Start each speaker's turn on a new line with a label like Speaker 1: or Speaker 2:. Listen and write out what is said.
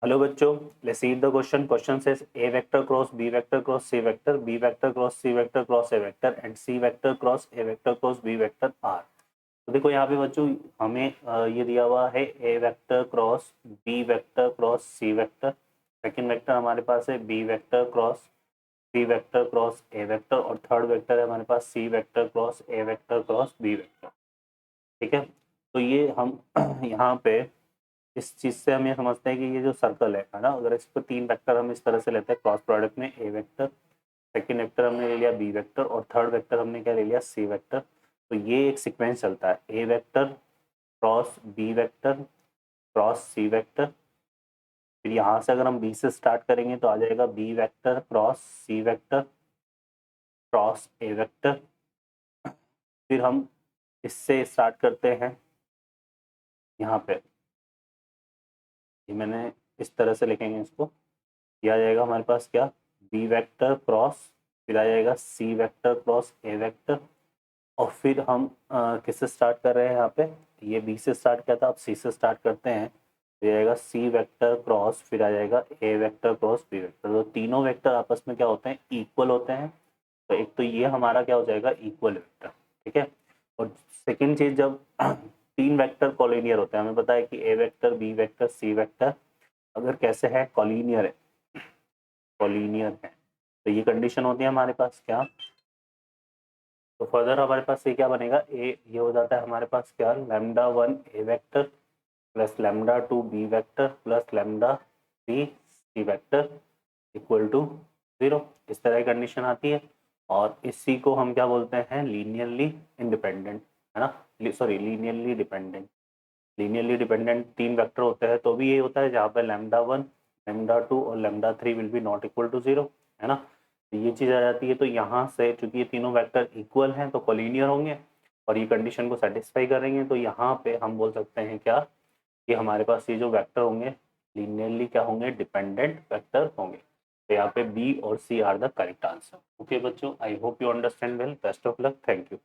Speaker 1: Hello बच्चों, let's see the question. Question says a vector cross b vector cross c vector, b vector cross c vector cross a vector and c vector cross a vector cross b vector r. तो देखो यहाँ पे बच्चों हमें ये दिया हुआ है a vector cross b vector cross c vector. Second vector हमारे पास है b vector cross c vector cross a vector और थर्ड वेक्टर है हमारे पास c vector cross a vector cross b vector. ठीक है, तो ये हम यहाँ पे इस चीज से हम ये समझते हैं कि ये जो सर्कल है ना, अगर इस पर तीन वेक्टर हम इस तरह से लेते हैं क्रॉस प्रोडक्ट में ए वेक्टर, सेकंड वेक्टर हमने ले लिया बी वेक्टर और थर्ड वेक्टर हमने क्या ले लिया सी वेक्टर. तो ये एक सीक्वेंस चलता है A vector cross B vector cross C vector. फिर यहाँ से अगर हम बी से स्टार्ट करेंगे तो आ जाएगा B vector cross C vector cross A vector. फिर हम इससे स्टार्ट करते हैं यहाँ पे, ये मैंने इस तरह से लिखेंगे इसको, ये आ जाएगा हमारे पास क्या बी वेक्टर क्रॉस, फिर आ जाएगा सी वेक्टर क्रॉस ए वेक्टर. और फिर हम किससे स्टार्ट कर रहे हैं यहाँ पे, ये बी से स्टार्ट किया था, अब सी से स्टार्ट करते हैं. तो ये आएगा सी वेक्टर क्रॉस, फिर आ जाएगा ए वेक्टर क्रॉस बी वेक्टर. तो तीनों वेक्टर आपस में क्या होते हैं, इक्वल होते हैं. तो एक तो ये हमारा क्या हो जाएगा इक्वल वेक्टर. ठीक है, और सेकेंड चीज जब तीन वेक्टर कॉलिनियर होते हैं, हमें पता है कि A vector B vector C vector अगर कैसे है कॉलिनियर है, कॉलिनियर है, तो ये कंडीशन होती है हमारे पास क्या. तो फर्दर हमारे पास ये क्या बनेगा, ये हो जाता है हमारे पास क्या lambda one A vector plus lambda two B vector plus lambda three C vector equal to 0. इस तरह की कंडीशन आती है और इसी को हम क्या बोलते हैं लीनियरली इंडिपेंडेंट, है ना, sorry linearly dependent. Linearly dependent तीन वेक्टर होते हैं तो भी ये होता है जहाँ पे लैम्डा वन लैम्डा टू और lambda three will be not equal to 0, है ना. तो ये चीज़ आ जाती है. तो यहाँ से चूंकि ये तीनों वेक्टर इक्वल हैं तो कोलिनियर होंगे और ये कंडीशन को सेटिस्फाई करेंगे. तो यहाँ पे हम बोल सकते हैं क्या कि हमारे पास ये जो वेक्टर होंगे लीनियरली क्या होंगे डिपेंडेंट वेक्टर होंगे. तो यहाँ पे बी और C are the correct answer. Okay बच्चों, I hope you understand well. Best of luck. Thank you.